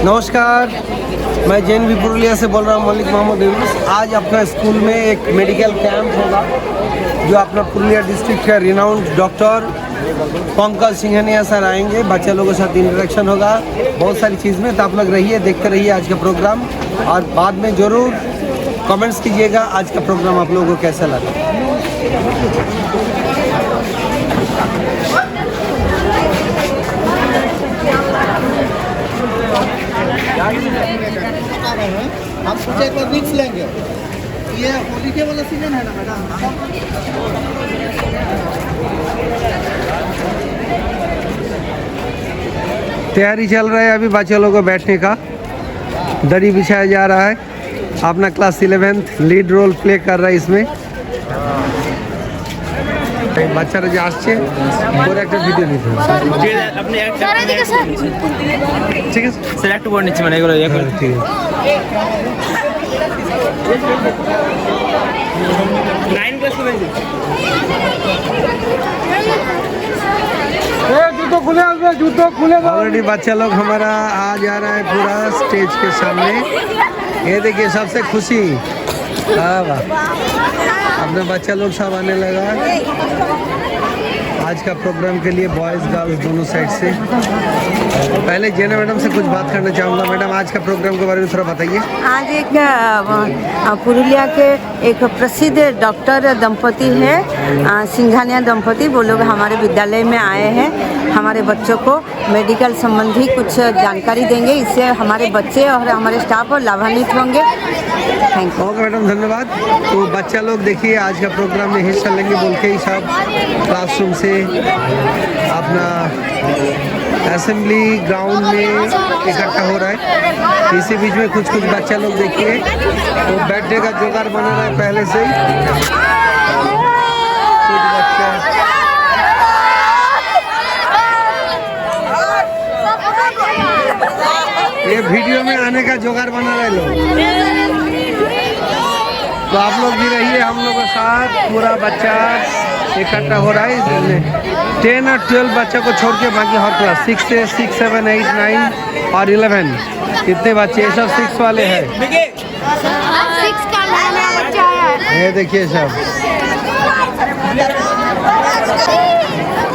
नमस्कार, मैं जैन पुरुलिया से बोल रहा हूँ, मलिक मोहम्मद यूनुस। आज अपना स्कूल में एक मेडिकल कैंप होगा जो अपना पुरुलिया डिस्ट्रिक्ट का renowned doctor Pankaj Singhania sir आएंगे। बच्चे लोगों के साथ इंटरेक्शन होगा बहुत सारी चीज़ में। तो आप लोग रहिए, देखते रहिए आज का प्रोग्राम और बाद में ज़रूर कमेंट्स कीजिएगा आज का प्रोग्राम आप लोगों को कैसा लगा। हम कुछ एक बार रिक्स लेंगे। ये हॉलीडे वाला सीजन है ना मैडम। तैयारी चल रहा है अभी बच्चे लोगों को बैठने का, दरी बिछाया जा रहा है। अपना class 11th lead role play कर रहा है इसमें। বাচ্চারা যে আসছে ওর একটা ভিডিও নিতে হবে। আপনি ঠিক আছে স্যার একটু করে নিচ্ছি, মানে এগুলো ইয়ে করে। ঠিক আছে 9 ক্লাস স্টুডেন্ট जूतो खुले जूतो खुले। ऑलरेडी बच्चा लोग हमारा आ जा रहा है पूरा स्टेज के सामने। ये देखिए सबसे खुशी। हाँ वाह, अपने बच्चा लोग सब आने लगा आज का प्रोग्राम के लिए, बॉयज़ गर्ल्स दोनों साइड से। पहले जेना मैडम से कुछ बात करना चाहूँगा। मैडम आज का प्रोग्राम के बारे में थोड़ा बताइए। आज एक पुरुलिया के एक प्रसिद्ध डॉक्टर दंपति है, सिंघानिया दंपति, वो लोग हमारे विद्यालय में आए हैं। हमारे बच्चों को मेडिकल संबंधी कुछ जानकारी देंगे, इससे हमारे बच्चे और हमारे स्टाफ और लाभान्वित होंगे। Thank you. ओके मैडम, धन्यवाद। तो बच्चा लोग देखिए आज का प्रोग्राम में हिस्सा लेंगे बोल के ही सब क्लासरूम से अपना असेंबली ग्राउंड में इकट्ठा हो रहा है। इसी बीच में कुछ बच्चा लोग देखिए तो बैठने का जुगाड़ बना रहा है पहले से ही। कुछ बच्चा ये वीडियो में आने का जुगाड़ बना रहे लोग। तो आप लोग भी रहिए हम लोग के साथ। पूरा बच्चा इकट्ठा हो रहा है इसमें। 10 और 12 बच्चों को छोड़ के बाकी हर क्लास 6 से 6, 7, 8, 9 और 11 इतने बच्चे, ये सब 6 वाले हैं। ये देखिए सब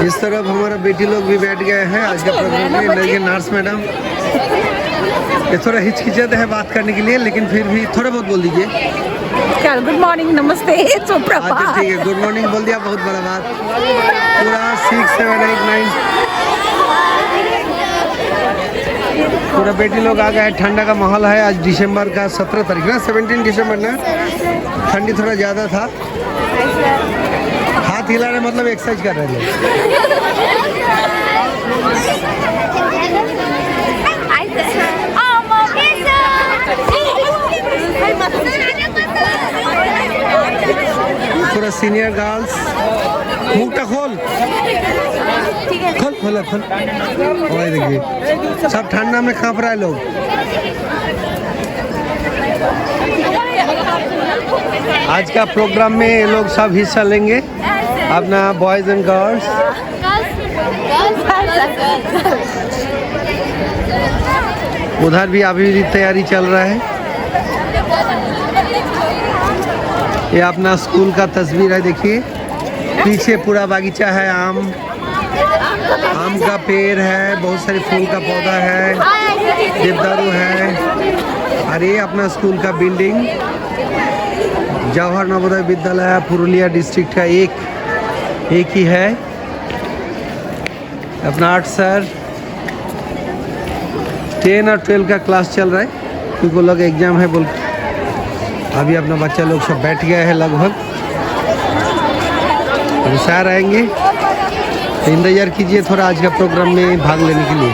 इस तरफ हमारा बेटी लोग भी बैठ गए हैं आज का प्रोग्राम में। देखिए नर्स मैडम ये थोड़ा हिचकिचाते हैं बात करने के लिए, लेकिन फिर भी थोड़ा बहुत बोल दीजिए। गुड मॉर्निंग, नमस्ते, सुप्रभात। अच्छा ठीक है, गुड मॉर्निंग बोल दिया, बहुत बड़ा बात। पूरा 6, 7, 8, 9 पूरा बेटी लोग आ गए। ठंडा का माहौल है। आज दिसंबर का 17 तारीख ना, 17 दिसंबर ना। ठंडी थोड़ा ज़्यादा था। हाथ हिला रहे मतलब एक्सरसाइज कर रहे थे। पूरा सीनियर गर्ल्स मुखटा खोल खोल खोल खोल। वही देखिए सब ठंडा में कांप रहा है लोग। आज का प्रोग्राम में ये लोग सब हिस्सा लेंगे, अपना बॉयज़ एंड गर्ल्स। उधर भी अभी तैयारी चल रहा है। ये अपना स्कूल का तस्वीर है, देखिए पीछे पूरा बागीचा है। आम का पेड़ है, बहुत सारे फूल का पौधा है, देवदारू है। और ये अपना स्कूल का बिल्डिंग जवाहर नवोदय विद्यालय पुरुलिया डिस्ट्रिक्ट का एक ही है। अपना 8 सर 10 और 12 का क्लास चल रहा है क्योंकि लोग एग्जाम है बोल। अभी अपना बच्चा लोग सब बैठ गए हैं लगभग। सर आएंगे तो इंतजार कीजिए थोड़ा आज का प्रोग्राम में भाग लेने के लिए।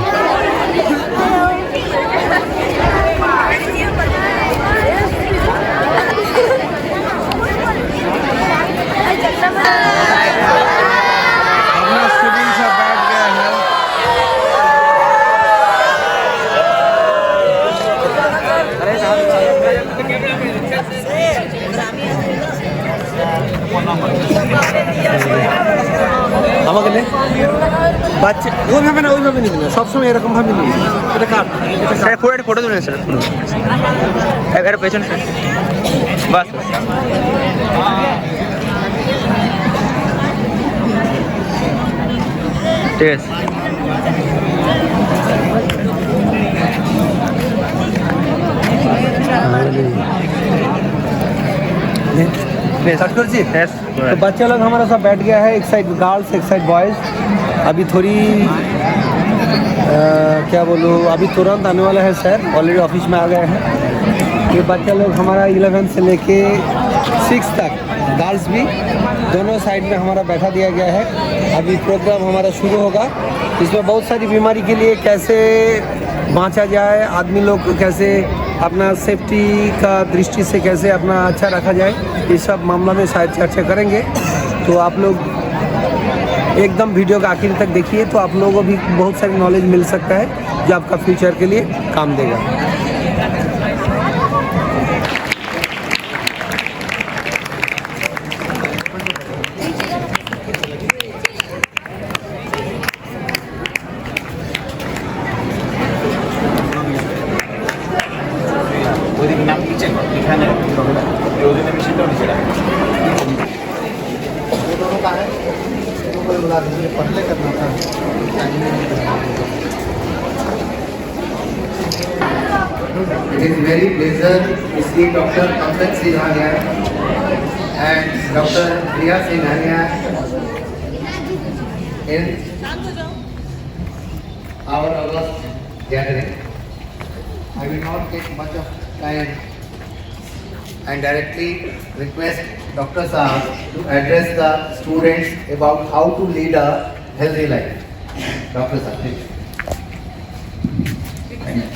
अपना स्टूडेंट सब बैठ गए हैं। আমাকে বাচ্চা ওইভাবে না, ওইভাবে নিবি না, সবসময় এরকম ভাবে নিবি। এটা কাট, এটা স্যার কাট। পুরো একটা ফটো তুলে স্যার পুরো একবার পেছনে স্যার বাস ঠিক আছে स्टार्ट कर जी। यस तो बच्चे लोग हमारा सब बैठ गया है, एक साइड गर्ल्स एक साइड बॉयज़। अभी थोड़ी क्या बोलूँ, अभी तुरंत आने वाला है सर, ऑलरेडी ऑफिस में आ गए हैं। ये बच्चा लोग हमारा 11 से लेके 6 तक, गर्ल्स भी दोनों साइड में हमारा बैठा दिया गया है। अभी प्रोग्राम हमारा शुरू होगा। इसमें बहुत सारी बीमारी के लिए कैसे बाँचा जाए, आदमी लोग को कैसे अपना सेफ्टी का दृष्टि से कैसे अपना अच्छा रखा जाए, ये सब मामला में शायद चर्चा करेंगे। तो आप लोग एकदम वीडियो का आखिर तक देखिए, तो आप लोगों को भी बहुत सारी नॉलेज मिल सकता है जो आपका फ्यूचर के लिए काम देगा। दोनों का है, दोनों को बुला दीजिए, पहले करना था। It is very pleasure to see Dr. Pankaj Singhania and Dr. Priya Singhania in our August gathering. I will not take much of time and directly request Dr. Saab to address the students about how to lead a healthy life. Dr. Saab, please.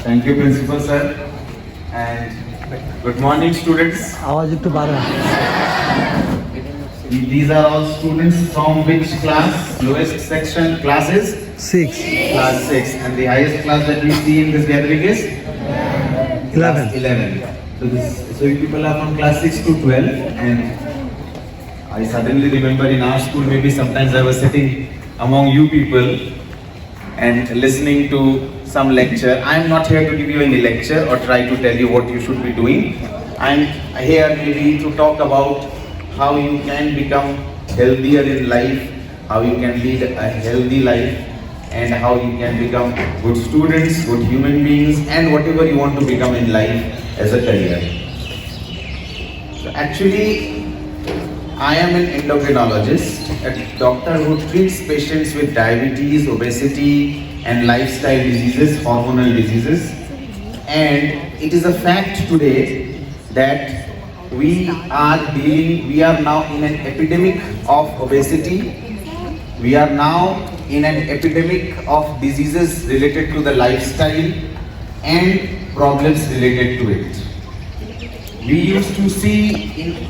Thank you, Principal Sir, and good morning, students. आवाज़ एक तो 12 These are all students from which class? Lowest section classes? 6 Class 6. And the highest class that we see in this gathering is? 11 Class 11. So you people are from class 6 to 12, and I suddenly remember in our school maybe sometimes I was sitting among you people and listening to some lecture. I am not here to give you any lecture or try to tell you what you should be doing. I am here maybe to talk about how you can become healthier in life, how you can lead a healthy life, and how you can become good students, good human beings, and whatever you want to become in life as a career. So actually, I am an endocrinologist, a doctor who treats patients with diabetes, obesity, and lifestyle diseases, hormonal diseases. And it is a fact today that we are now in an epidemic of obesity. We are now in an epidemic of diseases related to the lifestyle and problems related to it. We used to see,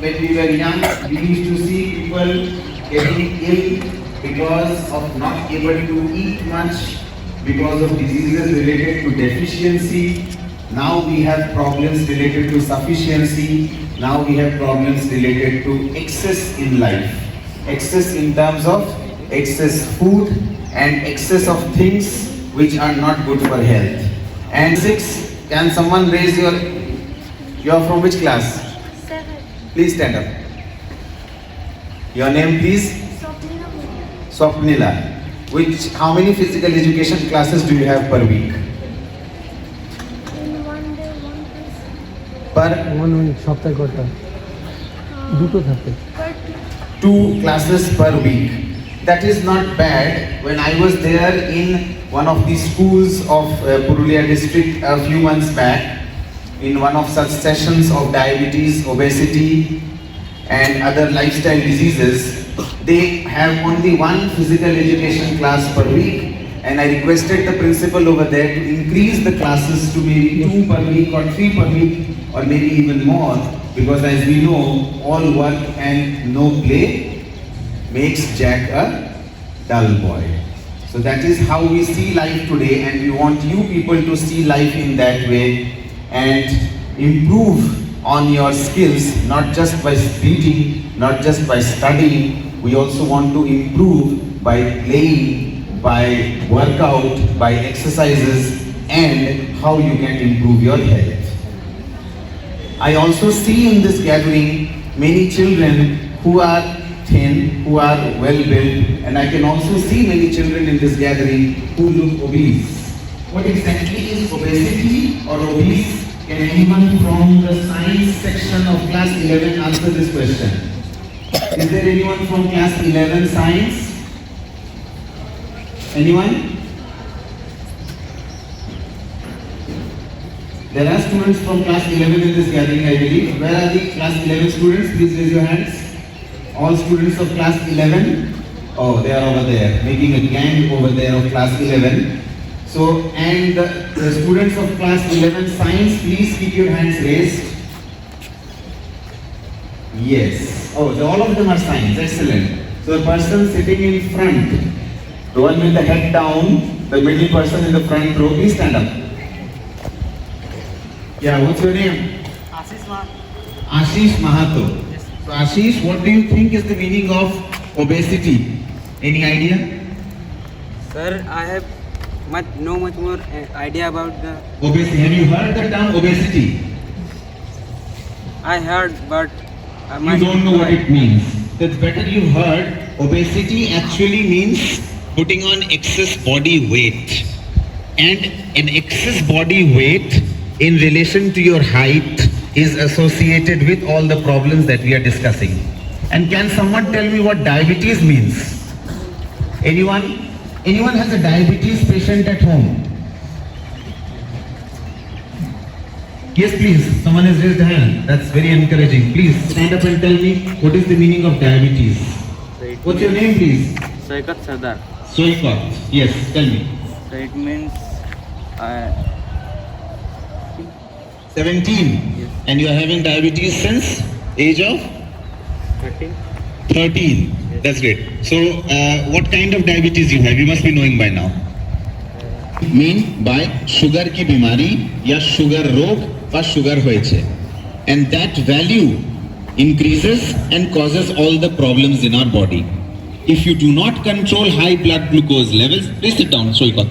when we were young, we used to see people getting ill because of not able to eat much, because of diseases related to deficiency. Now we have problems related to sufficiency. Now we have problems related to excess in life. Excess in terms of excess food and excess of things which are not good for health. And 6, can someone raise your, you are from which class? 7. Please stand up. Your name please? Swapnila. How many physical education classes do you have per week? In one day, one place. Per সপ্তাহে কটা? দুটো থাকে। 2 classes per week. That is not bad. When I was there in one of the schools of Purulia district a few months back, in one of such sessions of diabetes, obesity, and other lifestyle diseases, they have only 1 physical education class per week, and I requested the principal over there to increase the classes to maybe 2 per week or 3 per week or maybe even more, because as we know, all work and no play makes Jack a dull boy. So that is how we see life today, and we want you people to see life in that way and improve on your skills, not just by reading, not just by studying. We also want to improve by playing, by workout, by exercises, and how you can improve your health. I also see in this gathering many children who are thin, who are well built, and I can also see many children in this gathering who look obese. What exactly is obesity or obese? Can anyone from the science section of class 11 answer this question? Is there anyone from class 11 science? Anyone? There are students from class 11 in this gathering, I believe. Where are the class 11 students? Please raise your hands. All students of class 11? Oh, they are over there, making a gang over there of class 11. So, and the students of class 11 science, please keep your hands raised. Yes. Oh, so all of them are science. Excellent. So the person sitting in front, the one with the head down, the middle person in the front row, please stand up. Yeah, what's your name? Ashish Mahato. Ashish Mahato. Yes. So Ashish, what do you think is the meaning of obesity? Any idea? Sir, I have much more idea about the. Obesity. Have you heard the term obesity? I heard, but You don't know what it means. That's better you heard. Obesity actually means putting on excess body weight. And an excess body weight in relation to your height is associated with all the problems that we are discussing. And can someone tell me what diabetes means? Anyone? Anyone has a diabetes patient at home? Yes, please. Someone has raised a hand. That's very encouraging. Please stand up and tell me what is the meaning of diabetes. What's your name, please? Saikat Sardar. Soikat. Yes, tell me. So it means 17. Yes. And you are having diabetes since age of 13. 13. That's great. So, what kind of diabetes you have? You must be knowing by now. Mean by sugar की बीमारी या sugar रोग বা sugar হয়েছে, and that value increases and causes all the problems in our body. If you do not control high blood glucose levels, please sit down, Soikat.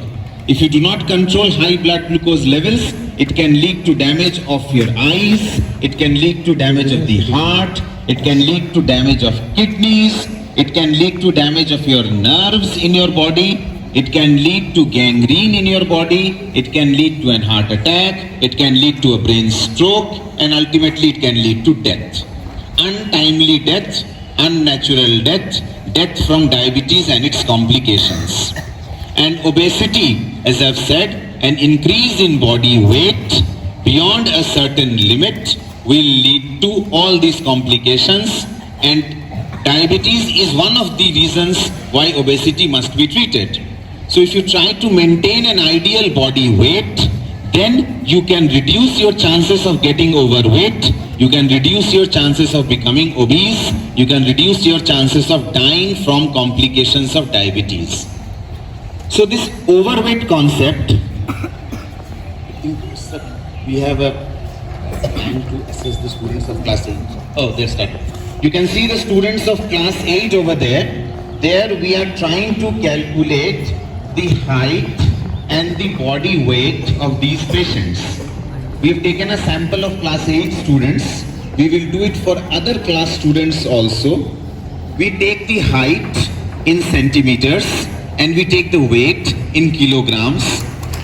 If you do not control high blood glucose levels, it can lead to damage of your eyes, it can lead to damage of the heart, it can lead to damage of kidneys, it can lead to damage of your nerves in your body, it can lead to gangrene in your body, it can lead to an heart attack, it can lead to a brain stroke, and ultimately it can lead to death. Untimely death, unnatural death, death from diabetes and its complications. And obesity, as I've said, an increase in body weight beyond a certain limit will lead to all these complications, and diabetes is one of the reasons why obesity must be treated. So if you try to maintain an ideal body weight, then you can reduce your chances of getting overweight, you can reduce your chances of becoming obese, you can reduce your chances of dying from complications of diabetes. So this overweight concept, we have a time to assess the students of class 8. Oh, they're started. You can see the students of class 8 over there. There we are trying to calculate the height and the body weight of these patients. We have taken a sample of class 8 students. We will do it for other class students also. We take the height in centimeters and we take the weight in kilograms.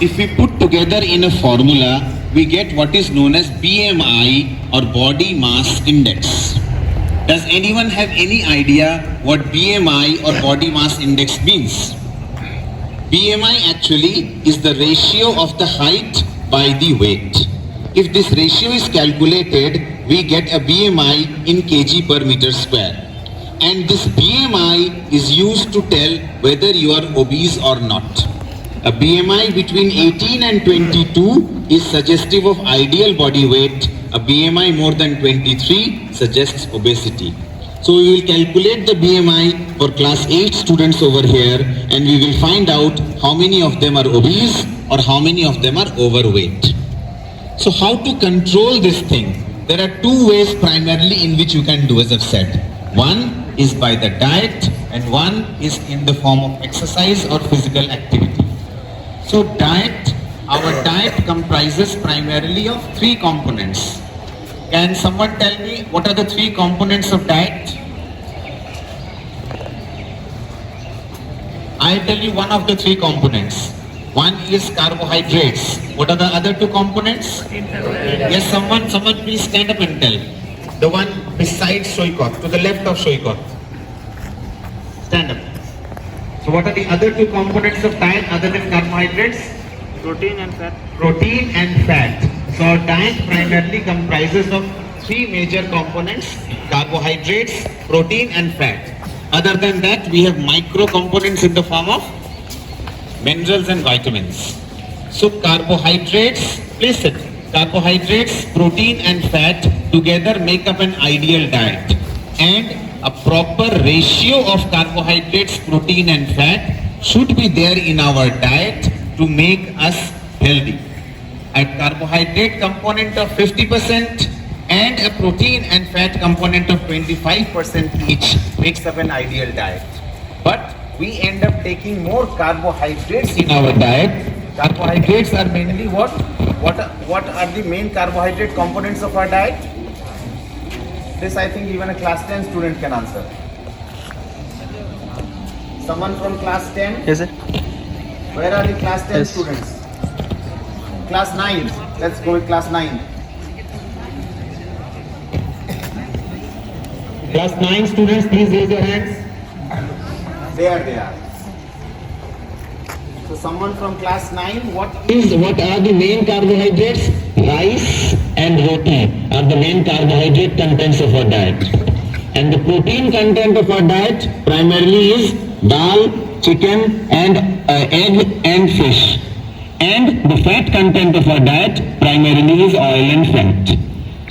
If we put together in a formula, we get what is known as BMI or body mass index. Does anyone have any idea what BMI or body mass index means? BMI actually is the ratio of the height by the weight. If this ratio is calculated, we get a BMI in kg per meter square. And this BMI is used to tell whether you are obese or not. A BMI between 18 and 22 is suggestive of ideal body weight. A BMI more than 23 suggests obesity. So we will calculate the BMI for class 8 students over here, and we will find out how many of them are obese or how many of them are overweight. So how to control this thing? There are two ways primarily in which you can do, as I've said. One is by the diet, and one is in the form of exercise or physical activity. So our diet comprises primarily of three components. Can someone tell me what are the three components of diet? I'll tell you one of the three components. One is carbohydrates. What are the other two components? Yes, someone please stand up and tell. The one beside Shoykot, to the left of Shoykot. Stand up. So what are the other two components of diet other than carbohydrates? Protein and fat. Protein and fat. So our diet primarily comprises of three major components: carbohydrates, protein and fat. Other than that, we have micro components in the form of minerals and vitamins. So carbohydrates, please sit. Carbohydrates, protein and fat together make up an ideal diet. And a proper ratio of carbohydrates, protein and fat should be there in our diet to make us healthy. A carbohydrate component of 50% and a protein and fat component of 25% each makes up an ideal diet. But we end up taking more carbohydrates in our diet. Carbohydrates are mainly what? What are the main carbohydrate components of our diet? This I think even a class 10 student can answer. Someone from class 10? Yes, sir. Where are the class 10 Yes. students? Class 9. Let's go with class 9. Class 9 students, please raise your hands. There they are. So someone from class 9, what are the main carbohydrates? Rice and roti are the main carbohydrate contents of our diet. And the protein content of our diet primarily is dal, chicken and egg and fish. And the fat content of our diet primarily is oil and fat.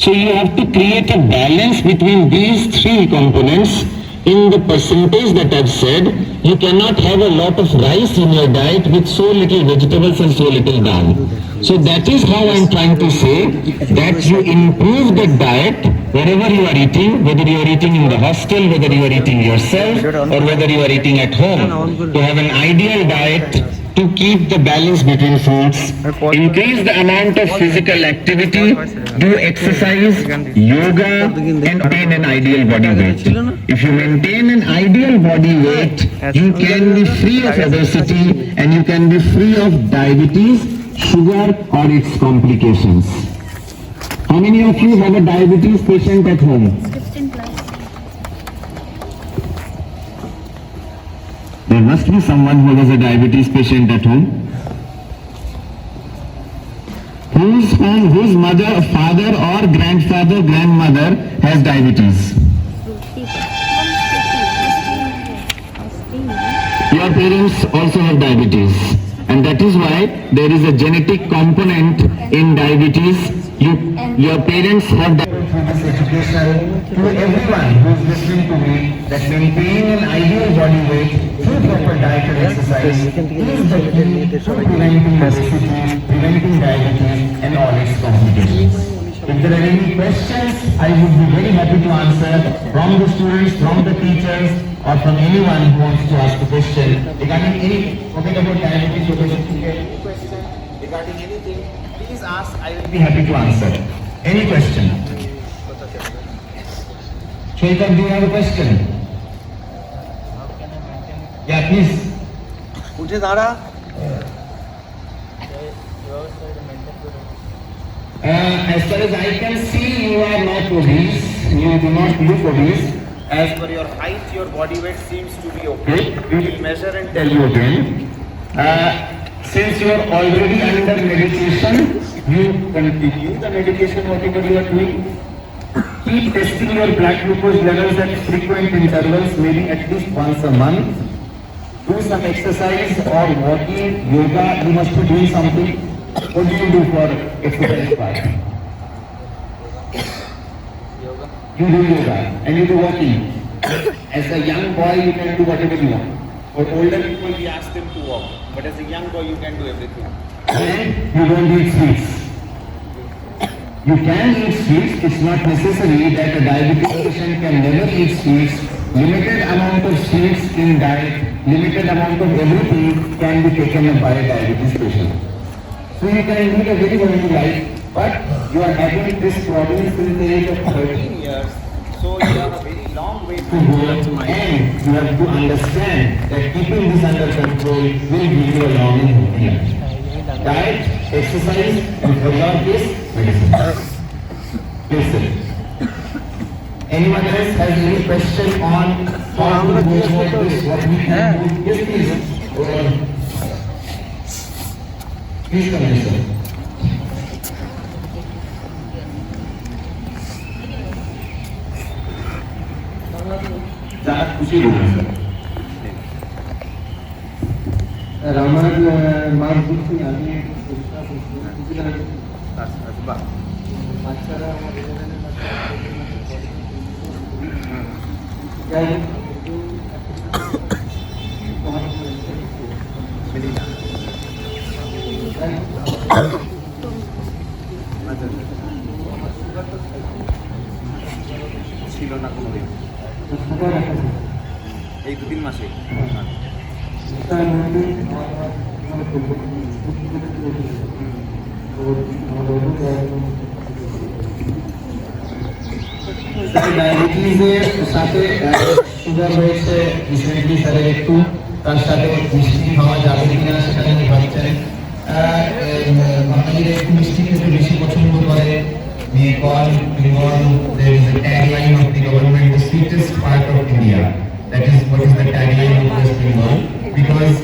So you have to create a balance between these three components. In the percentage that I've said, you cannot have a lot of rice in your diet with so little vegetables and so little dal. So that is how I'm trying to say that you improve the diet wherever you are eating, whether you are eating in the hostel, whether you are eating yourself, or whether you are eating at home, to have an ideal diet, to keep the balance between foods, increase the amount of physical activity, do exercise, yoga, and maintain an ideal body weight. If you maintain an ideal body weight, you can be free of obesity and you can be free of diabetes, sugar or its complications. How many of you have a diabetes patient at home? There must be someone who has a diabetes patient at home. Whose mother, father or grandfather, grandmother has diabetes? Your parents also have diabetes. And that is why there is a genetic component in diabetes. Your parents have diabetes. Education to everyone who is listening to me that maintaining an ideal body weight through proper diet and exercise is the key to preventing obesity, preventing diabetes and all its complications. If there are any questions, I would be very happy to answer from the students, from the teachers, or from anyone who wants to ask a question regarding anything. Forget about diabetes, obesity, any question regarding anything, please ask. I will be happy to answer. Any question? Shweta, do you have a question? Yeah, please. उठे दाड़ा As far as I can see, you are not obese. You do not look obese. As per your height, your body weight seems to be okay. We will measure and tell you again. Since you are already under medication, you continue the medication whatever you are doing. Keep testing your blood glucose levels at frequent intervals, maybe at least once a month. Do some exercise or walking, yoga. You must be doing something. What do you do for exercise part? Yoga. You do yoga and you do walking. As a young boy, you can do whatever you want. For older people, we ask them to walk. But as a young boy, you can do everything. And you don't eat sweets. You can eat sweets. It's not necessary that a diabetic patient can never eat sweets. limited amount of sweets in diet, limited amount of everything can be taken up by a diabetes patient. So you can lead a very healthy life, but you are having this problem till the age of 13 years. So you have a very long way to go, and you have to understand that keeping this under control will give you a long and healthy life. Diet, exercise, and for your case, medicine. Please sir. Anyone else has any question on how to go about this, what we can do? Yes, please. Please come in, sir. যারা খুশি বলুন sir আমার মার বুঝছি আমি বাচ্চারা আমাদের ছিল না কোনোদিন এই 2-3 মাসে ডায়াবেটিসের সাথে সুগার রয়েছে রিসেন্টলি স্যারের একটু তার সাথে মিষ্টি খাওয়া যাবে কিনা সেটা নিয়ে ভাবছেন বাঙালিরা একটু মিষ্টি খেতে বেশি পছন্দ করে Bengal, there is a tagline of the government, the sweetest part of India. That is what is the tagline of West Bengal, because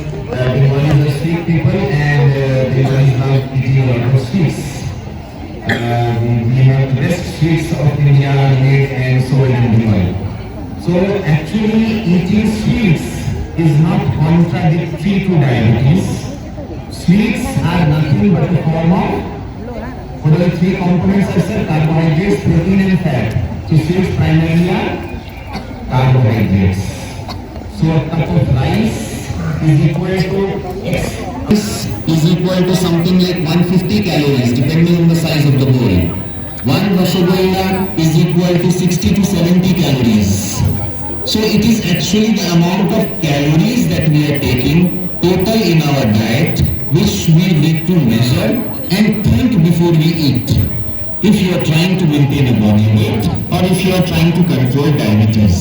Bengalis are sweet people and Bengalis love eating a lot of sweets. We have the best sweets of India made and sold in Bengal. So actually eating sweets is not contradictory to diabetes. Sweets are nothing but a form of what are the three components are said? Carbohydrates, protein and fat. So sweets primarily are carbohydrates. So a cup of rice is equal to something like 150 calories depending on the size of the bowl. One rasgulla is equal to 60 to 70 calories. So it is actually the amount of calories that we are taking total in our diet which we need to measure and think before we eat. If you are trying to maintain a body weight or if you are trying to control diabetes.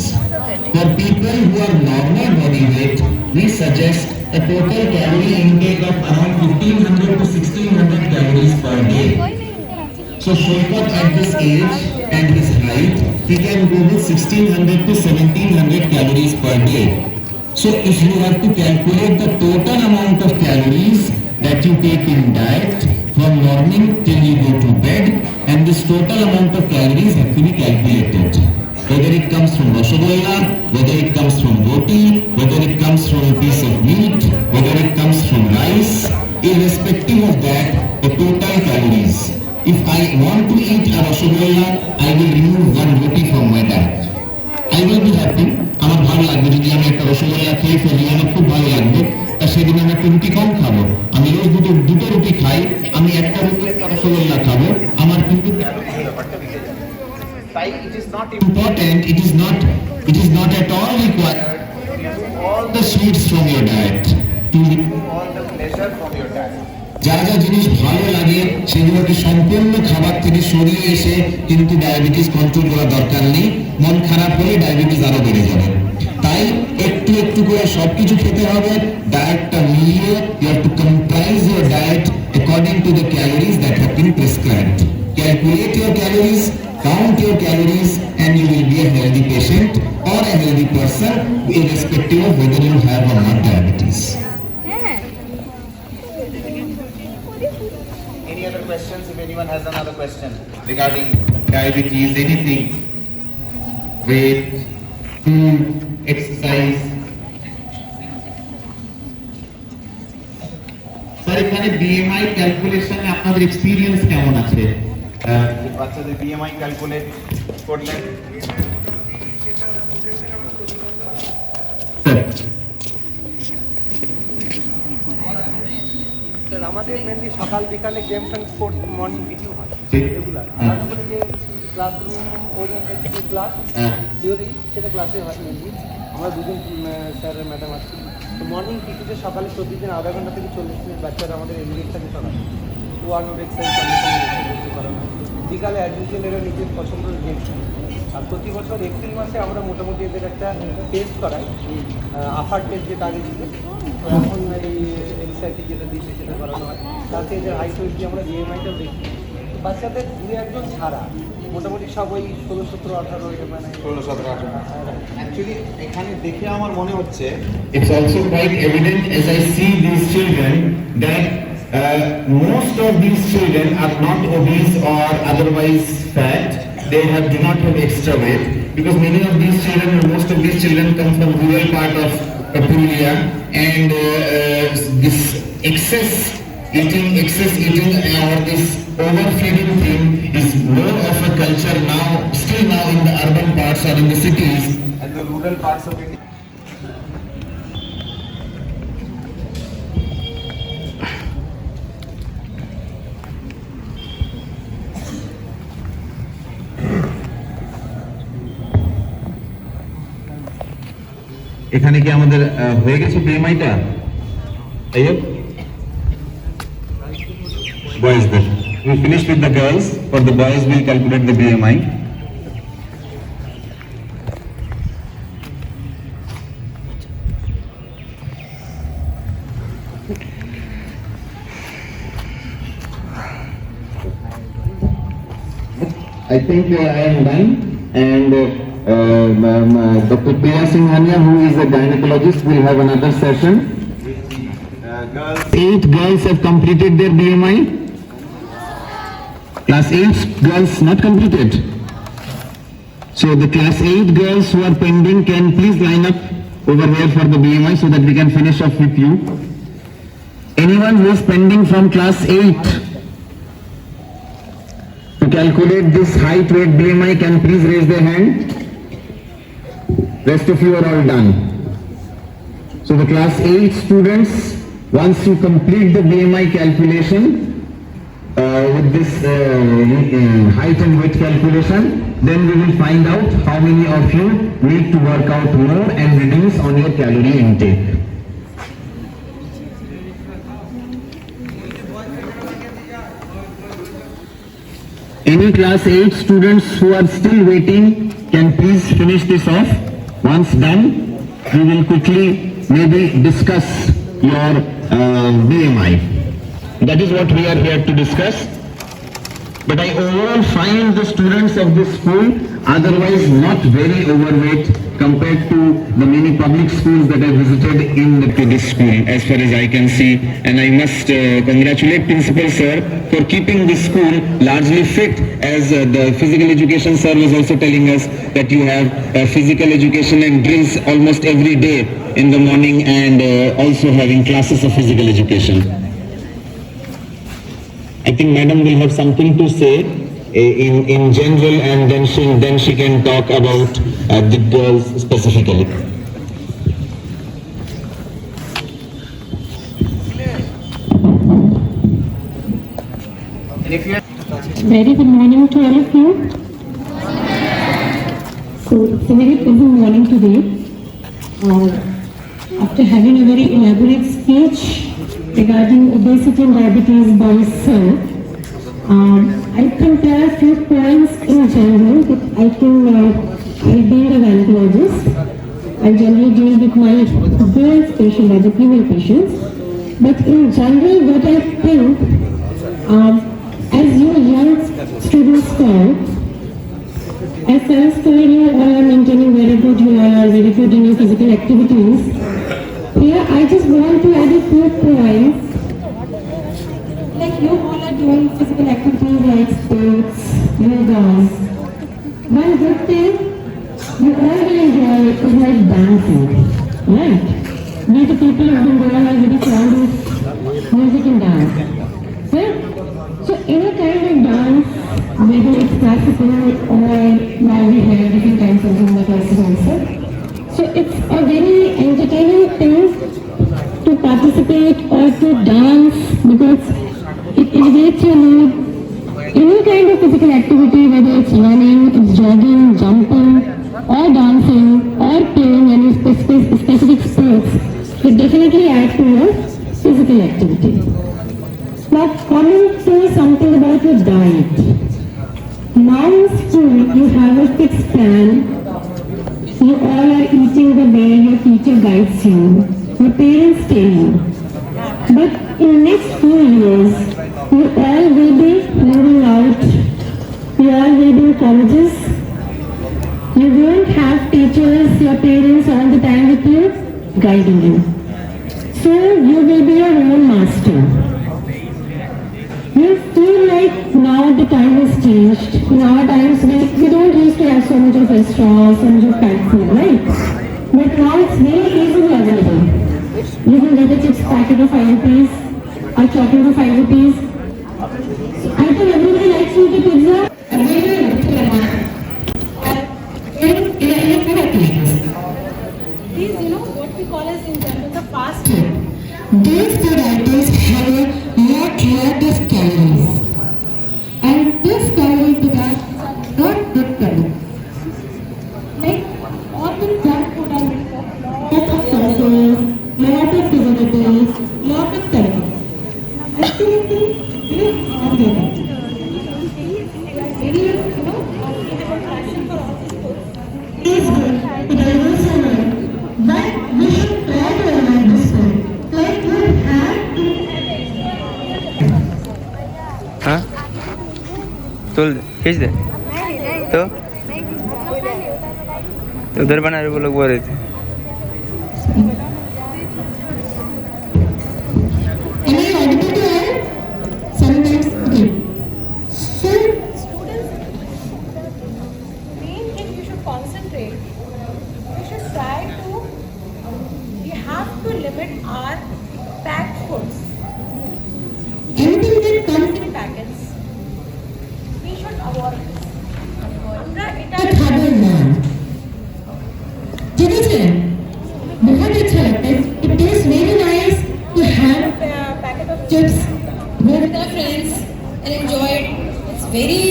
For people who are normal body weight, we suggest a total calorie intake of around 1500 to 1600 calories per day. So Shaukat at this age and his height, he can go with 1600 to 1700 calories per day. So if you have to calculate the total amount of calories that you take in diet from morning till you go to bed, and this total amount of calories have to be calculated. Whether it comes from rasgulla, whether it comes from roti, whether it comes from a piece of meat, whether it comes from rice, irrespective of that, the total calories. If I want to eat a rasgulla, I will remove one roti from my diet. I will be happy. আমার ভালো লাগবে যদি আমি একটা রসগোল্লা খেয়ে ফেলি, আমার খুব ভালো লাগবে। তা সেদিন আমি একটা রুটি কম খাবো। আমি রোজ দুটো রুটি খাই, আমি একটা রুটি একটা রসগোল্লা খাবো, আমার কিন্তু তাই it is not important, it is not at all required all the sweets from your diet to remove all the pleasure from your diet. যা যা জিনিস ভালো লাগে সেগুলোকে সম্পূর্ণ খাবার থেকে সরিয়ে এসে কিন্তু ডায়াবেটিস কন্ট্রোল করা দরকার নেই। মন খারাপ হলে ডায়াবেটিস আরো বেড়ে যাবে। তাই একটু একটু করে সবকিছু খেতে হবে। ডায়েটটা মিলিয়ে you have to comprise your diet according to the calories that have been prescribed. Calculate your calories, count your calories, and you will be a healthy patient or a healthy person irrespective of whether you have or not diabetes. Any other questions? If anyone has another question regarding diabetes, anything, weight, food, exercise. Sir, এখানে BMI ক্যালকুলেশনে আপনাদের experience কেমন আছে? বাচ্চাদের BMI calculate করলেন? Sir আমাদের mainly সকাল বিকালে games and sports morning video হয় রেগুলার। ক্লাসরুম ওরিয়েন্টেড যে ক্লাস থিওরি সেটা ক্লাসে হয় মেনলি। আমরা দুজন স্যার ম্যাডাম আছি। তো মর্নিং পিটিতে সকালে প্রতিদিন আধা ঘন্টা থেকে 40 মিনিট বাচ্চারা আমাদের এনগেজ থাকে সকালে। ওয়ান ওর এক্সারসাইজ করানো হয়। বিকালে অ্যাডমিশন এরা নিজের পছন্দের গেম। আর প্রতি বছর এপ্রিল মাসে আমরা মোটামুটি এদের একটা টেস্ট করাই, আফার টেস্ট যেটা আগে ছিল, তো এখন এই এনসিআরটি যেটা দিচ্ছে সেটা করানো হয়। তাতে এদের হাইট ওয়েট দিয়ে আমরা বিএমআইটাও দেখি। বাচ্চাদের দু একজন ছাড়া মোটামুটি সব ওই 16, 17, 18 মানে 16, 17, 18 অ্যাকচুয়ালি এখানে দেখে আমার মনে হচ্ছে It's also quite evident as I see these children that most of these children are not obese or otherwise fat. They do not have extra weight because many of these children, most of these children come from rural part of Purulia, and this excess eating or this overfeeding thing is more of a culture now, still now in the urban parts or in the cities. and the rural parts of India. এখানে কি আমাদের হয়ে গেছে বিএমআইটা? আইয়ো boys then we finished with the girls. For the boys we'll calculate the BMI. I think I am done, and Dr. Priya Singhania, who is a gynecologist, will have another session. Girls 8 girls have completed their BMI. Class 8 girls not completed. So the class 8 girls who are pending can please line up over here for the BMI so that we can finish off with you. Anyone who is pending from class 8 to calculate this height weight BMI can please raise their hand. Rest of you are all done. So the class 8 students, once you complete the BMI calculation with this height and weight calculation, then we will find out how many of you need to work out more and reduce on your calorie intake. Any class 8 students who are still waiting can please finish this off. Once done, we will quickly maybe discuss your BMI. That is what we are here to discuss. But I overall find the students of this school otherwise not very overweight compared to the many public schools that I visited in this school, as far as I can see. And I must congratulate Principal Sir for keeping this school largely fit, as the physical education sir was also telling us that you have physical education and drills almost every day in the morning, and also having classes of physical education. I think Madam will have something to say in general, and then she can talk about the girls specifically. Very good morning to all of you. So it's a very pleasant morning today. After having a very elaborate speech regarding obesity and diabetes by Sir, I think there are a few points in general that I being a gynecologist, I generally deal with my girls patients or the female patients. But in general, what I think, as you young students come, as parents you all are maintaining very good, you all are very good in your physical activities. Here, I just want to add a few points. Like you all are doing physical activities like sports, yogas. One good thing you all will enjoy is like dancing, right? We the people of Bengal are very fond of music and dance. Right? So any kind of dance, whether it's classical or now we have different kinds of Zumba classes also. So it's a very entertaining thing to participate or to dance because it elevates your mood, any kind of physical activity, whether it's running, it's jogging, jumping, or dancing, or playing any specific sports, it definitely adds to your physical activity. Now coming to something about your diet. Now in school you have a fixed plan. You all are eating the way your teacher guides you, your parents tell you. But in the next few years, you all will be moving out, you all will be in colleges. You won't have teachers, your parents all the time with you, guiding you. So you will be your own master. You feel like now the time has changed. In our times we don't used to have so much of restaurants, so much of packed food, right? But now it's very easily available. You can get a chips packet of 5 rupees, or chocolate of 5 rupees. I think everybody likes to eat a pizza. These, what we call as in general the fast food. These food items have a lot of calories. And these calories become not good calories. Like all the junk food are made of lot of sauces, lot of preservatives, lot of calories. Actually, it is not good. Very, we have a passion for all these foods. It is good. It is also good. But we should try to avoid this food. Like we have to. हाँ तोल दे, खींच दे तो उधर बना रहे वो लोग बोल रहे थे. Am I audible to all? Sometimes okay. So, Students, main thing you should concentrate. We should try to. We have to limit our packed foods. anything that comes In packets. We should avoid this. to खाना ना. ठीक है? बहुत अच्छा लगता है. It tastes very nice to have Packet of chips with our friends and enjoy it. It's very,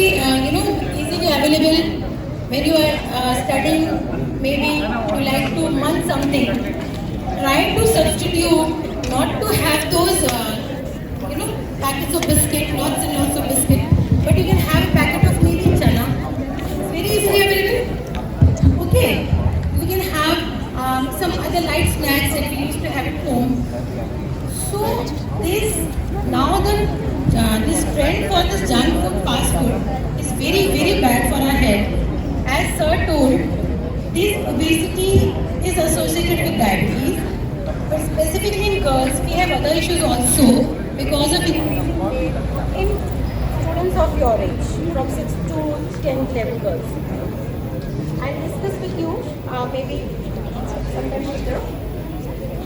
easily available when you are studying. Maybe you like to munch something. Try to substitute, not to have those, packets of biscuit, lots and lots of biscuit. But you can have a packet of maybe chana. It's very easily available. Okay. We can have some other light snacks that we used to have at home. So this trend for this junk food, fast food is very, very bad for our health. As sir told, this obesity is associated with diabetes, but specifically in girls, we have other issues also because of increasing weight in students of your age, from 6 to 10, 11 girls. I'll discuss with you maybe sometime later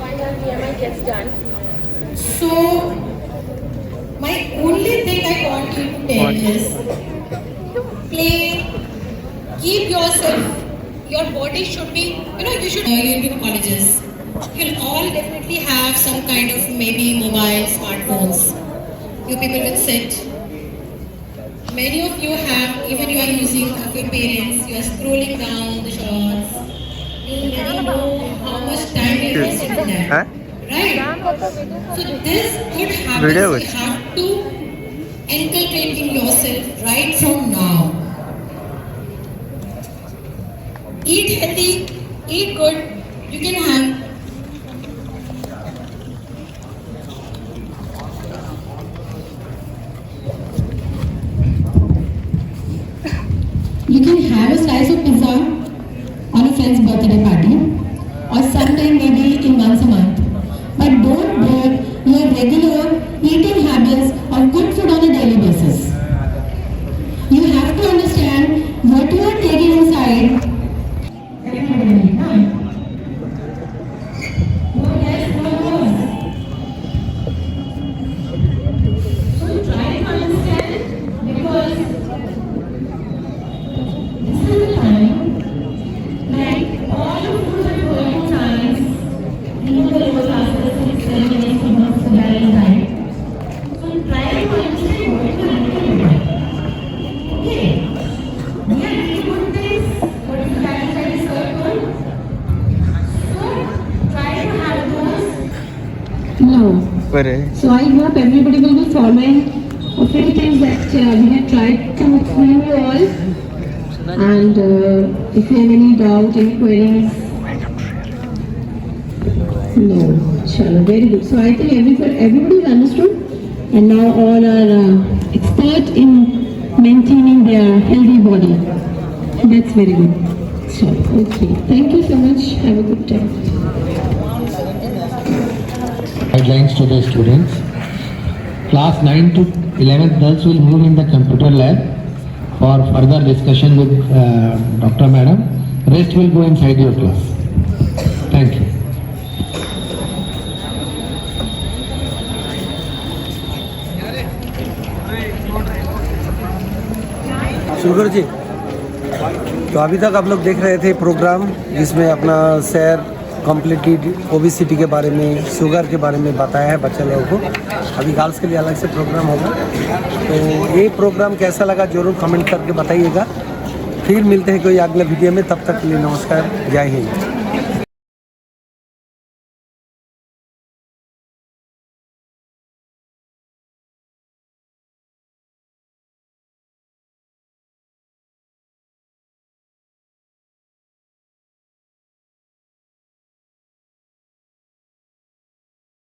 when our BMI gets done. So, my only thing I want you to tell is play, keep yourself, your body should be, you should go into colleges. You'll all definitely have some kind of maybe mobile, smartphones. You people will sit. Many of you have, even you are using of your parents, you are scrolling down the shorts. You never know how much time you invested in that. हाँ Right? So this good habits you have to inculcate in yourself right from now. Eat healthy, eat good. You can have a slice of pizza on a friend's birthday party or sometime maybe in once a month. But don't break your regular eating habits of good food on a daily basis. You have to understand what you are taking inside. So try to understand because this is the time like all of So I hope everybody will be following a few things that we have tried to explain you all. And if you have any doubt, any queries, no, chalo, very good. So I think everybody is understood, and now all are expert in maintaining their healthy body. That's very good. So, okay. Thank you so much. Have a good time. Guidelines to the students. Class 9 to 11th girls will move in the computer lab for further discussion with Dr. Madam. Rest will go inside your class. Thank you. Sugar ji, तो अभी तक आप लोग देख रहे थे programme जिसमें अपना सर कम्प्लीटली ओबेसिटी के बारे में, शुगर के बारे में बताया है बच्चे लोगों को। अभी गर्ल्स के लिए अलग से प्रोग्राम होगा। तो ये प्रोग्राम कैसा लगा ज़रूर कमेंट करके बताइएगा। फिर मिलते हैं कोई अगले वीडियो में, तब तक के लिए नमस्कार, जय हिंद।